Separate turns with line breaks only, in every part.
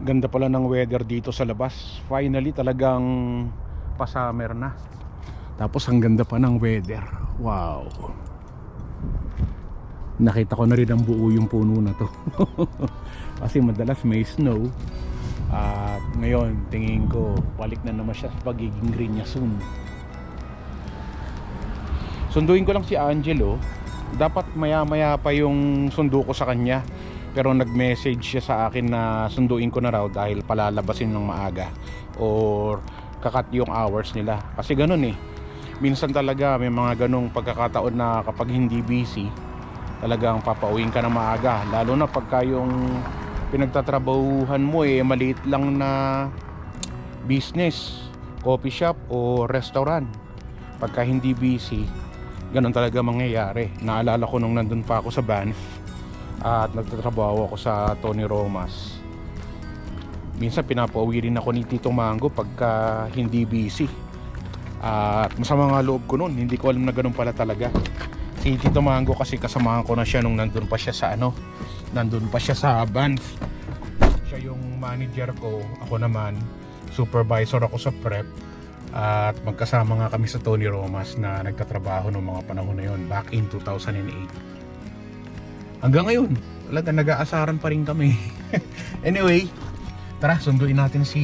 Ganda pala ng weather dito sa labas. Finally talagang pa-summer na. Tapos ang ganda pa ng weather. Wow. Nakita ko na rin ang buo yung puno na to. Kasi madalas may snow. At ngayon tingin ko balik na naman siya sa pagiging green niya soon. Sunduin ko lang si Angelo. Dapat maya maya pa yung sundo ko sa kanya, pero nag-message siya sa akin na sunduin ko na raw dahil palalabasin ng maaga or kakat yung hours nila. Kasi ganun eh, minsan talaga may mga ganung pagkakataon na kapag hindi busy talagang papauwiin ka na maaga, lalo na pagka yung pinagtatrabahuhan mo maliit lang na business, coffee shop o restaurant. Pagka hindi busy, ganun talaga mangyayari. Naalala ko nung nandun pa ako sa Banff at nagtatrabaho ako sa Tony Romas, minsan pinapauwi rin ako ni Tito Mango pagka hindi busy. At masama nga loob ko nun, hindi ko alam na ganun pala talaga. Si Tito Mango kasi kasamahan ko na siya nung nandun pa siya sa nandun pa siya sa Banff. Siya yung manager ko, ako naman supervisor ako sa prep. At magkasama nga kami sa Tony Romas na nagtatrabaho noong mga panahon na yon, back in 2008. Hanggang ngayon talaga nag-aasaran pa rin kami. Anyway, tara sunduin natin si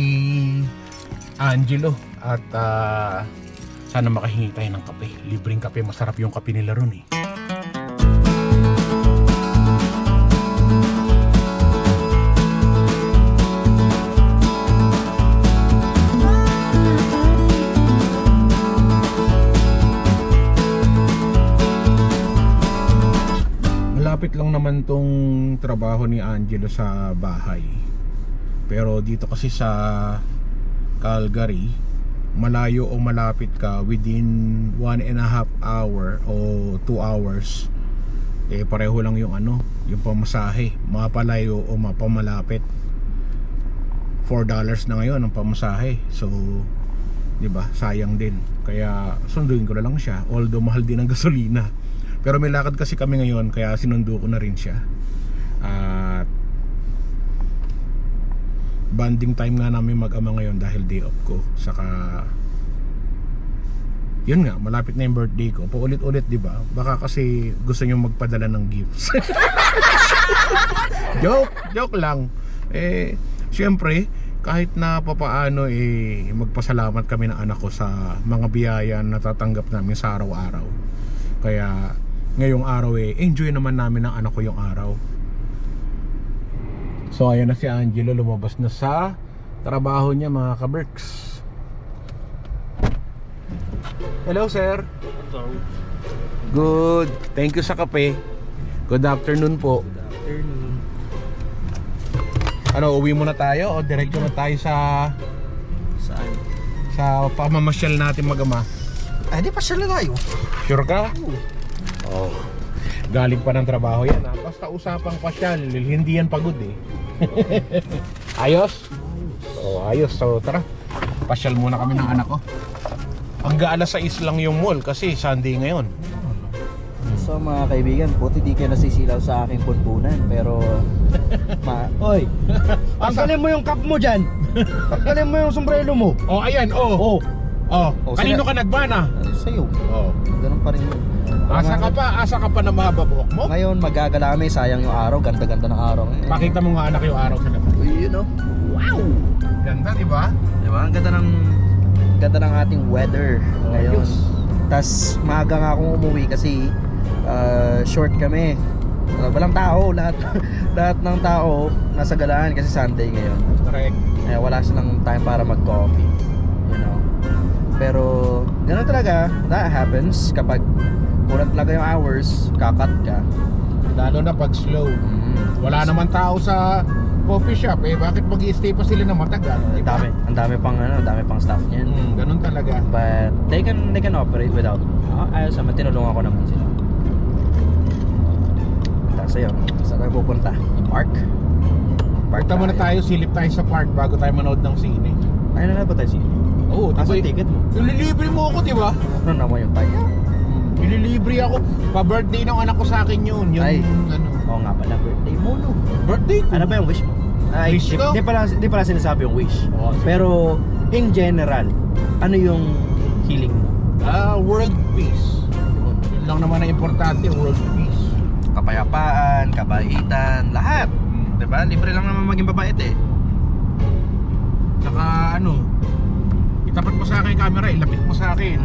Angelo at sana makahingi tayo ng kape. Libreng kape, masarap yung kape nila ron eh. Malapit lang naman tong trabaho ni Angelo sa bahay. Pero dito kasi sa Calgary, malayo o malapit ka within 1.5 hour o 2 hours, pareho lang yung yung pamasahe, mapalayo o mapamalapit. $4 na ngayon ang pamasahe. So, 'di ba? Sayang din. Kaya sunduin ko na lang siya, although mahal din ang gasolina. Pero may lakad kasi kami ngayon, kaya sinundo ko na rin siya. At bonding time nga namin mag-ama ngayon dahil day off ko. Saka yun nga, malapit na yung birthday ko. Paulit-ulit, di ba? Baka kasi gusto nyo magpadala ng gifts. Joke lang. Siyempre, kahit na papaano magpasalamat kami ng anak ko sa mga biyaya na natatanggap namin sa araw-araw. Kaya ngayong araw enjoy naman namin ng anak ko yung araw. So ayan na si Angelo, lumabas na sa trabaho niya mga ka-Berks. Hello sir.
Hello.
Good. Thank you sa kape. Good afternoon po.
Good afternoon.
Uwi muna tayo o diretso na tayo sa pamamasyal natin mag-ama?
Di pasyal na tayo.
Sure ka? Oh. Galing pa ng trabaho yan ha. Basta usapang pasyal, hindi yan pagod eh. Ayos? Ayos. So tara, pasyal muna kami ng anak ko. Hanggang alas 6 lang yung mall kasi Sunday ngayon.
So mga kaibigan, puti di kayo nasisilaw sa aking punpunan. Pero Oy, tanggalin mo yung cap mo dyan. Tanggalin mo yung sombrero mo.
Ayan, kanino ka nagbana?
Sa'yo. Ganun pa rin yun.
Asa ka pa na mababuhok mo?
Ngayon magagala kami, sayang yung araw. Ganda-ganda ng araw ngayon.
Pakita mo nga anak yung araw sa labas.
Wow!
Ganda, di ba?
Diba? Ang ganda ng ating weather ngayon. Tas maaga nga akong umuwi kasi short kami. Walang tao, lahat ng tao nasa galaan kasi Sunday ngayon.
Correct.
Wala silang time para mag-coffee, you know. Pero ganun talaga, that happens kapag kulang talaga yung hours, kakat ka.
Lalo na pag slow. Wala naman tao sa coffee shop bakit mag-i-stay pa sila na matagal?
Ang dami pang staff niyan.
Ganun talaga.
But they can operate without. Ayos naman, tinulungan ko naman sila. Sa'yo, saan tayo pupunta? Park?
Punta muna tayo, silip tayo sa park bago tayo manood ng sine.
Ayun na ba tayo sine?
Oo,
Asa ticket mo?
Ililibre mo ako, di ba?
Ano naman yung tayo?
Ililibre ako. Pa-birthday ng anak ko sa akin yun.
Oo nga pala, birthday mo no.
Birthday ko?
Ano ba yung wish mo? Ay,
Wish ko?
di pala sinasabi yung wish.
Oo, sige.
Pero in general, ano yung healing mo?
World peace. Yun lang naman ang importante, world peace.
Kapayapaan, kabaitan, lahat. Diba? Libre lang naman maging babait eh.
Saka itapat mo sa akin yung camera, ilapit mo sa akin.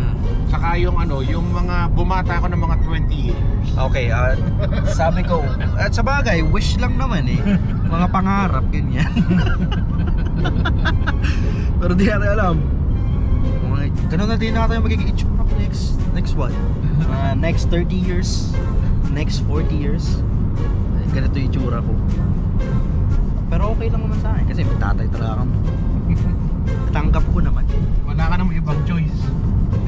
Saka yung yung mga bumata ako ng mga 20 years.
Okay, sabi ko, at sa bagay, wish lang naman eh. Mga pangarap, ganyan. Pero di natin alam. Ganun na din natin yung magiging itsura ko next what? Next 30 years, next 40 years. Ganito yung itsura ko. Pero okay lang naman sa akin kasi may tatay talaga kami. Tanggap ko naman.
Wala ka namang ibang choice.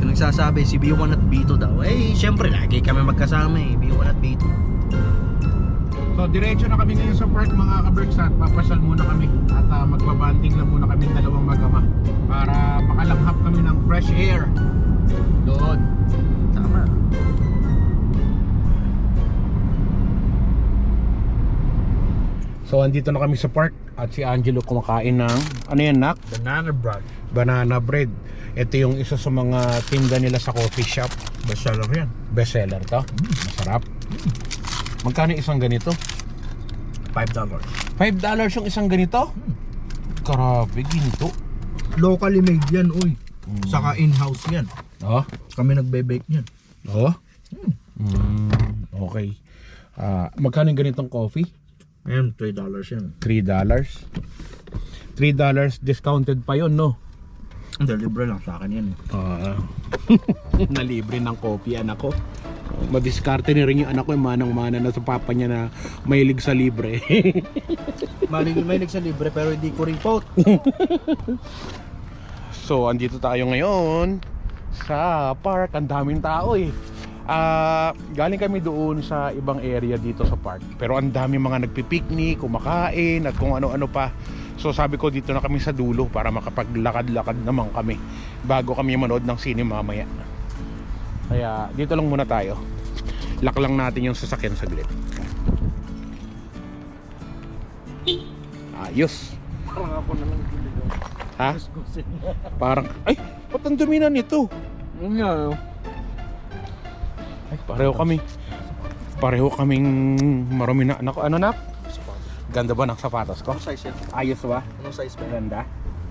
Kung nagsasabi si B1 at B2 daw, eh syempre lagi kami magkasama eh, B1 at B2.
So diretso na kami ngayon sa park mga ka-Berks at papasyal muna kami at magbabanding lang muna kami dalawang mag-ama para makalanghap kami ng fresh air doon.
Tama.
So andito na kami sa park at si Angelo kumakain ng ano yan, nak?
Banana bread.
Banana bread. Ito yung isa sa mga tinda nila sa coffee shop.
Bestseller yan.
Bestseller to. Masarap. Magkano isang ganito?
$5.
$5 yung isang ganito? Grabe, ginto.
Locally made yan, uy. Saka in-house yan.
Oh?
Kami nagbe-bake yan.
Oh? Okay. Magkano yung ganitong coffee?
Ayan, $3 yan.
$3. $3 discounted pa yon, no?
Hindi, libre lang sa akin yan eh.
Nalibre ng coffee anak ko. Madiskarte ni rin yung anak ko, yung manang-mana na sa papa niya na mahilig sa libre.
Mahilig sa libre pero hindi ko report.
So, andito tayo ngayon sa park. Ang daming tao eh. Galing kami doon sa ibang area dito sa park. Pero ang daming mga nagpipiknik, kumakain at kung ano-ano pa. So sabi ko dito na kami sa dulo para makapaglakad-lakad naman kami bago kami manood ng sine mamaya. Kaya dito lang muna tayo. Lock lang natin yung sasakyan saglit. Ayos.
Parang ako na lang dito.
Ha? Parang, ay, ba't ang dumi na nito? Ay, pareho kaming marumi na. Ano na? Ganda ba ng sapatos ko?
Anong size yan?
Ayos ba?
Anong size ba yan?
Ganda.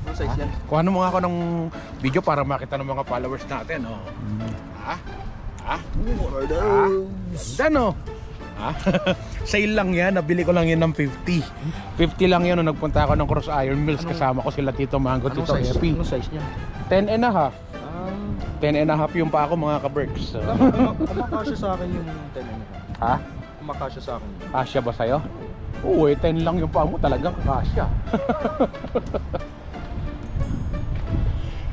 Anong size yan?
Kuha mo nga ako ng video para makita ng mga followers natin. Oh. Ha? Ha? Ganda, no? Ha? Sale lang yan. Nabili ko lang yan ng 50. 50 lang yan nung nagpunta ako ng Cross Iron Mills. Kasama ko sila Tito Mango, Tito Epi.
Anong size niya?
10 and a half. 10 and a half yung pa ako mga ka-Berks. So.
Kumakasya sa akin yung 10 and a half.
Ha?
Kumakasya sa akin.
Kasya ba sa'yo? Oo, 10 lang yung pa mo, talagang kakasya.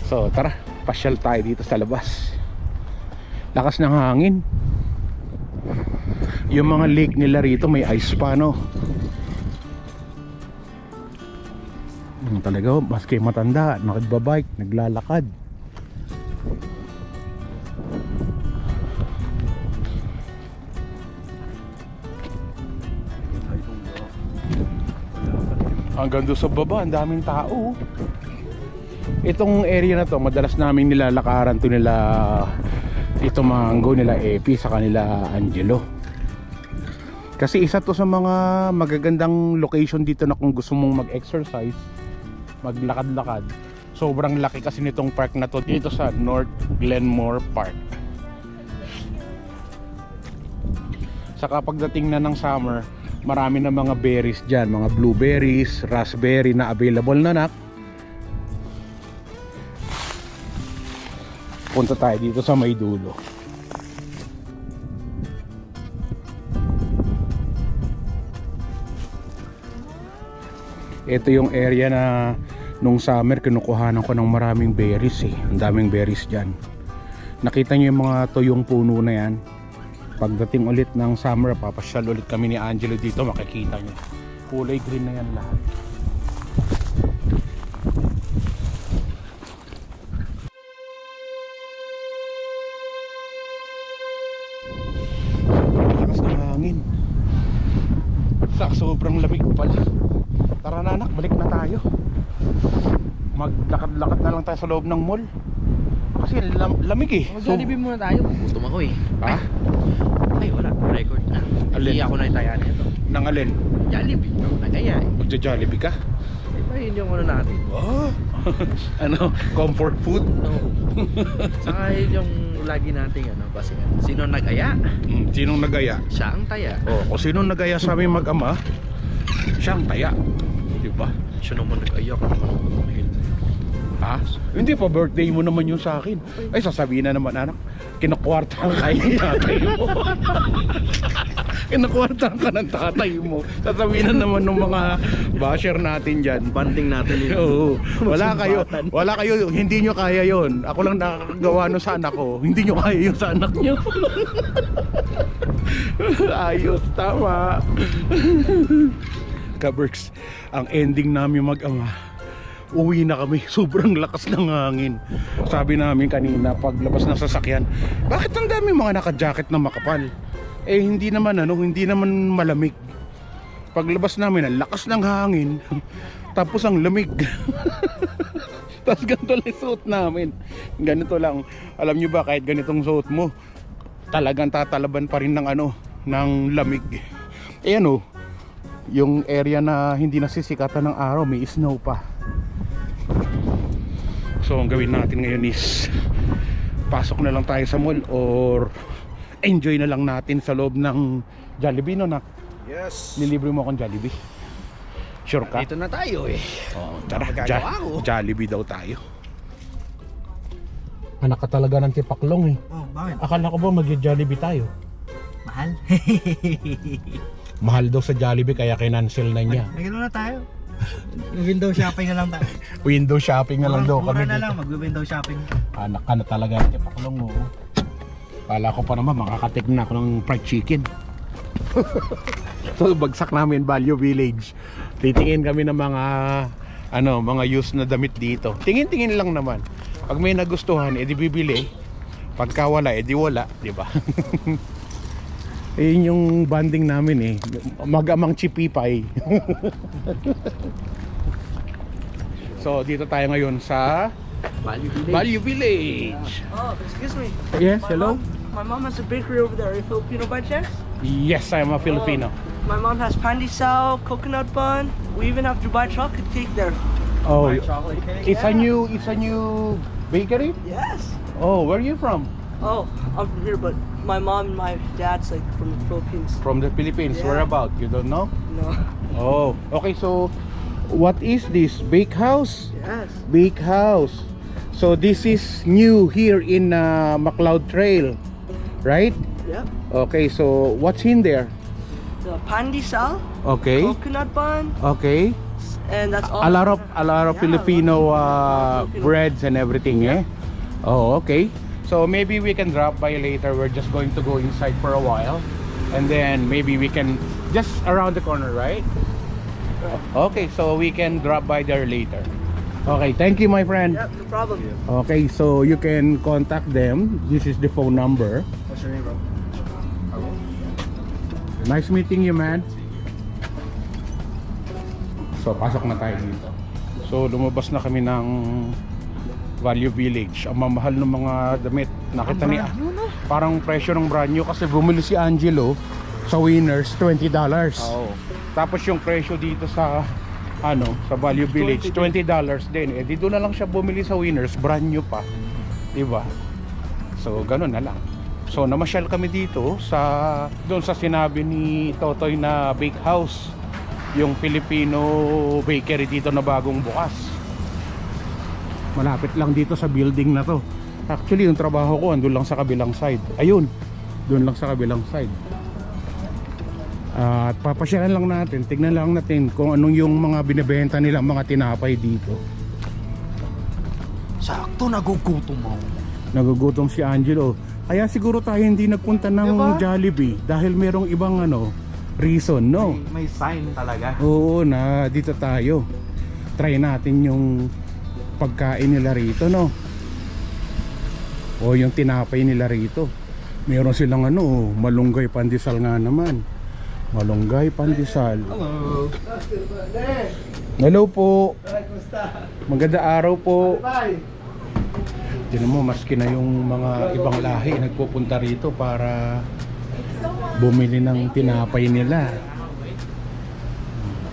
So tara, pasyal tayo dito sa labas. Lakas ng hangin. Yung mga lake nila rito may ice pa, no? Talaga, maski matanda, nagbabike, naglalakad. Hanggang doon sa baba, ang daming tao. Itong area na to, madalas namin nilalakaran to nila Tito Mango, nila Epi, sa kanila Angelo. Kasi isa to sa mga magagandang location dito na kung gusto mong mag-exercise, maglakad-lakad. Sobrang laki kasi nitong park na to dito sa North Glenmore Park. Saka pagdating na ng summer, marami na mga berries dyan, mga blueberries, raspberry na available na, nak. Punta tayo dito sa may dulo. Ito yung area na nung summer kinukuhanan ko ng maraming berries eh. Ang daming berries dyan. Nakita nyo yung mga tuyong puno na yan. Pagdating ulit ng summer, papasyal ulit kami ni Angelo dito, makikita nyo. Kulay green na yan lahat. Lakas ng hangin. Sobrang lamig pala. Tara na anak, balik na tayo. Maglakad-lakad na lang tayo sa loob ng mall. Kasi lamig eh.
Mag-Jollibee muna tayo. Gutom ako eh.
Ha?
Ay, wala. Record na.
Alin?
Hindi ako na itaya nito.
Nang alin?
Jollibee. Nagaya eh.
Magja-Jollibee ka?
Iba yun yung ano natin.
Oh. Ano? Comfort food?
No. Saka yun yung lagi nating ano. Kasi sino nag-aya?
Sinong nagaya?
Siya ang taya.
Oh, kung sinong nagaya sa aming mag-ama, siya ang taya. Diba?
Siya naman nag-aya ka.
Ha? Hindi pa, birthday mo naman yun sa akin. Ay, sasabihin na naman anak, kinakwartahan ka ng tatay mo. Kinakwartahan ka ng tatay mo. Sasabihin na naman ng mga basher natin dyan.
Banding natin yun.
Oo. Wala kayo, hindi nyo kaya yon. Ako lang nakagawa nun sa anak ko. Hindi nyo kaya yun sa anak nyo. Ayos, tama. Kaberks, ang ending namin mag-ama, uwi na kami, sobrang lakas ng hangin. Sabi namin kanina paglabas ng sasakyan, bakit ang dami mga naka-jacket na makapal? Eh hindi naman malamig. Paglabas namin, ang lakas ng hangin. Tapos ang lamig. Tapos ganito lang suot namin. Ganito lang. Alam nyo ba, kahit ganitong suot mo, talagang tatalaban pa rin ng ng lamig. Eh yung area na hindi nasisikatan ng araw, may snow pa. So ang gawin natin ngayon is pasok na lang tayo sa mall or enjoy na lang natin sa loob ng Jollibee, no nak?
Yes.
Lilibre mo akong Jollibee. Sure ka?
Dito na tayo eh.
Oh, tara,
Magagawa ko.
Jollibee daw tayo. Anak ka talaga ng tipaklong eh.
Oh, bakit?
Akala ko ba mag-Jollibee tayo?
Mahal?
Mahal daw sa Jollibee kaya kinancel na niya.
Nagano na tayo? Window shopping na lang tayo.
Window shopping na lang daw kami
na
dito.
lang, mag-window shopping.
Anak ka na talaga ng tipaklong mo. Kala ko pa naman makakatik na ako ng fried chicken. So bagsak namin Value Village. Titingin kami ng mga used na damit dito. Tingin-tingin lang naman. Pag may nagustuhan, edi bibili. Pagka wala, edi wala, di ba? Ayun yung banding namin eh. Mag-amang chipipay. So dito tayo ngayon sa Value Village.
Oh, excuse me.
Yes, hello?
My mom has a bakery over there. Are you Filipino by chance?
Yes, I'm a Filipino.
My mom has pandesal, coconut bun. We even have Dubai chocolate cake there.
Oh,
Chocolate cake.
it's a new bakery?
Yes.
Oh, where are you from?
Oh, I'm from here, but my mom and my dad's like from the Philippines.
From the Philippines.
Yeah.
Where about? You don't know?
No.
Oh, okay. So, what is this? Bake house?
Yes.
Bake house. So this is new here in McLeod Trail, right?
Yep.
Okay. So what's in there?
The pandesal,
Okay.
coconut bun,
Okay.
and that's all.
A lot of
Yeah,
Filipino
Filipino.
breads and everything, eh? Oh, okay. So maybe we can drop by later. We're just going to go inside for a while, and then maybe we can just around the corner, right? Okay, so we can drop by there later. Okay, thank you, my friend.
Yep, no problem.
Okay, so you can contact them. This is the phone number.
What's your name, bro?
Nice meeting you, man. So pasok na tayo dito. So lumabas na kami ng Value Village. Ang mamahal ng mga damit. Nakita ni parang presyo ng brand new kasi bumili si Angelo sa Winners $20.
Oh.
Tapos yung presyo dito sa sa Value Village $20 din. Eh dito na lang siya bumili sa Winners, brand new pa. 'Di ba? So ganun na lang. So namasyal kami dito doon sa sinabi ni Totoy na bake house, yung Filipino bakery dito na bagong bukas. Malapit lang dito sa building na to. Actually yung trabaho ko andun lang sa kabilang side. Ayun, doon lang sa kabilang side. At papasyalan lang natin, tignan lang natin kung anong yung mga binebenta nilang mga tinapay dito.
Sakto, nagugutom mo.
Nagugutom si Angelo. Kaya siguro tayo hindi nagpunta ng
Diba?
Jollibee dahil merong ibang reason, no?
May sign talaga.
Oo, na dito tayo. Try natin yung pagkain nila rito, no? O yung tinapay nila rito. Meron silang malunggay pandesal nga naman. Malunggay pandesal. Hello po. Maganda araw po. Tignan mo, maski na yung mga ibang lahi nagpupunta rito para bumili ng tinapay nila.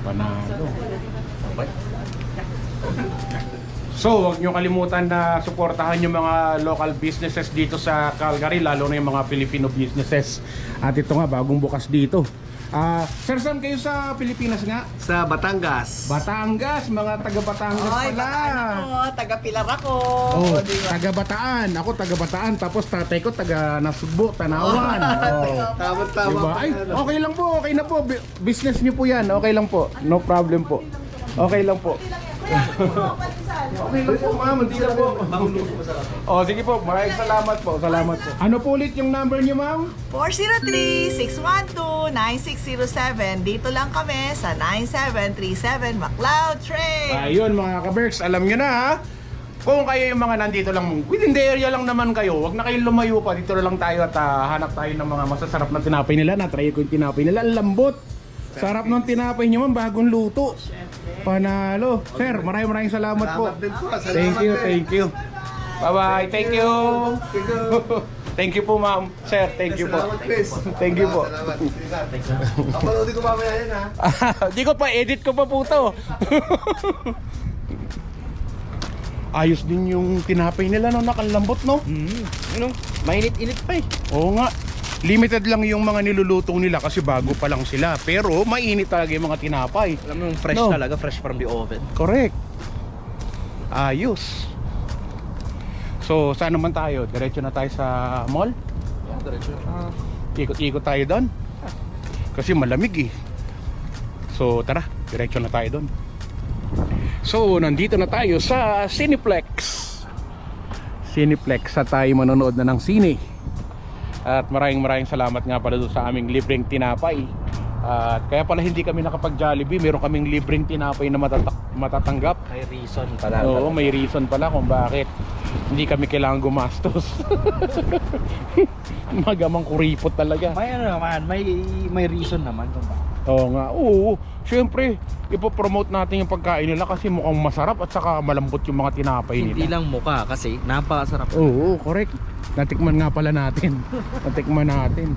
Panalo. So, huwag nyo kalimutan na suportahan yung mga local businesses dito sa Calgary, lalo na yung mga Filipino businesses. At ito nga, bagong bukas dito. Sir, saan kayo sa Pilipinas nga?
Sa Batangas.
Batangas, mga taga Batangas
Ay,
pala.
Bataan ako, taga-Pilar ako.
Oh,
O, di ba?
taga Bataan. Ako taga Bataan, tapos tatay ko taga Nasugbo, Tanawan. Oh.
Tama-tama.
Diba? Ay, okay lang po, okay na po. Business niyo po yan, okay lang po. No problem po. Okay lang po. Okay lang po, ma'am. Hindi na po. Oh, sige po. Maraming salamat po. Salamat po. Ano po ulit yung number niyo, ma'am?
403-612-9607. Dito lang kami sa 9737 McLeod Trail.
Ayun mga ka-Berks, alam nyo na ha. Kung kayo yung mga nandito lang, within the area lang naman kayo, wag na kayong lumayo pa. Dito na lang tayo at hanap tayo ng mga masasarap na tinapay nila. Na-try ko yung tinapay nila. Ang lambot. Sarap ng tinapay nyo, ma'am. Bagong luto. Panalo. Sir, maraming salamat po. Thank you. Bye-bye. Thank you. Thank you po, ma'am. Sir, thank you po. Thank you po.
Uploadin ko mamaya yan ha.
Di ko pa, edit ko pa po to. Ayos din yung tinapay nila, no? Nakalambot, no?
Ano? Mainit-init pa eh.
Oo nga. Limited lang yung mga niluluto nila kasi bago pa lang sila. Pero mainit talaga yung mga tinapay.
Alam mo yung fresh
No.
talaga, fresh from the oven.
Correct. Ayos. So, saan naman tayo? Diretso na tayo sa mall?
Diretso.
Ikot-ikot tayo doon. Kasi malamig eh. So, tara. Diretso na tayo doon. So, nandito na tayo sa Cineplex. Cineplex sa tayo manonood na ng sine. At maraming salamat nga pala doon sa aming libreng tinapay. At kaya pala hindi kami nakapag Jollibee, meron kaming libreng tinapay na matatanggap.
May reason pala.
Oo, may reason pala kung bakit hindi kami kailangan gumastos. Magamang kuripot talaga.
May ano naman, may reason naman kung bakit.
Oo nga, oo. Siyempre, ipopromote natin yung pagkain nila kasi mukhang masarap at saka malambot yung mga tinapay
Hindi
nila.
lang mukha kasi napakasarap.
Oo, correct. Natikman nga pala natin. Natikman natin.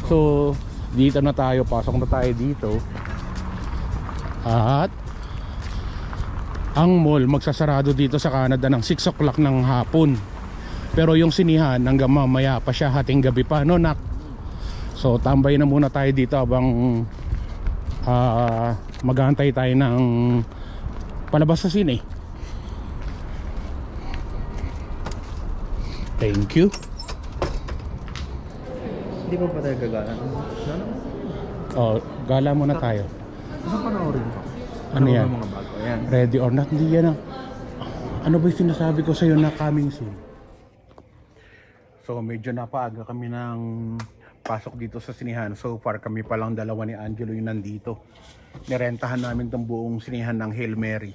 So, dito na tayo. Pasok na tayo dito. At ang mall magsasarado dito sa Canada ng 6 o'clock ng hapon. Pero yung sinihan hanggang mamaya pa siya, hating gabi pa, no, nak? So, tambay na muna tayo dito habang mag-aantay tayo ng palabas sa sine. Thank you.
Hindi pa tayo gagana.
Oh, gala muna tayo.
Saan panoorin ko?
Ano yan?
Mga bago. Ayan.
Ready or not? Hindi yan. Ano ba yung sinasabi ko sa'yo na coming soon? So medyo napaaga kami ng pasok dito sa sinihan. So far kami pa lang dalawa ni Angelo yung nandito. Nirentahan namin tong buong sinihan ng Hail Mary.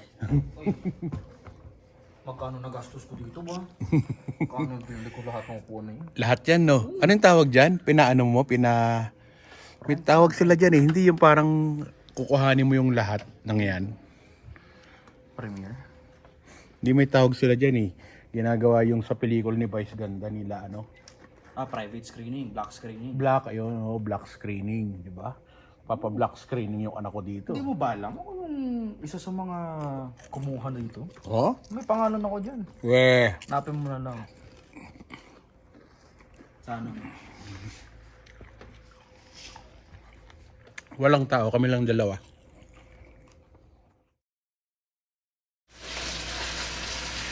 Magkano nagastos ko dito ba? Kano pinili ko lahat ng upuan na yun?
Lahat yan, no? Anong tawag dyan? Pinaano mo? May tawag sila dyan eh. Hindi yung parang kukuhanin mo yung lahat ng yan.
Premiere?
Hindi may tawag sila dyan eh. Ginagawa yung sa pelikula ni Vice Ganda nila, ano?
Private screening, black screening.
Black, ayun, oh, black screening, di ba? Papa-black screening yung anak ko dito.
Hindi mo ba alam ako yung isa sa mga kumuha dito?
Oh?
May pangalan ako dyan.
Weh.
Napin mo na lang. Sana.
Walang tao, kami lang dalawa.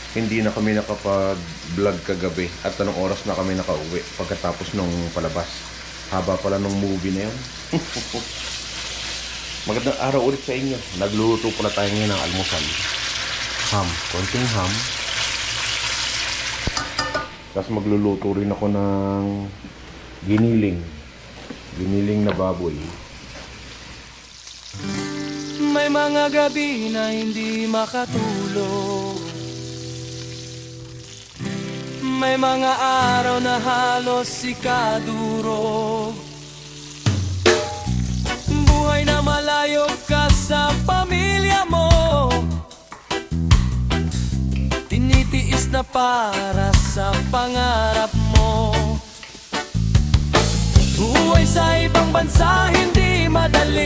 Hindi na kami nakapag-vlog kagabi at anong oras na kami nakauwi pagkatapos nung palabas. Haba pala nung movie na yun. Magandang araw ulit sa inyo. Nagluto pala tayo ngayon ng almusal. Ham, konting ham. Tapos magluluto rin ako ng giniling. Giniling na baboy.
May mga gabi na hindi makatulog. May mga araw na halos sikaduro.
Buhay na malayo ka sa pamilya mo, tinitiis na para sa pangarap mo. Buhay sa ibang bansa hindi madali.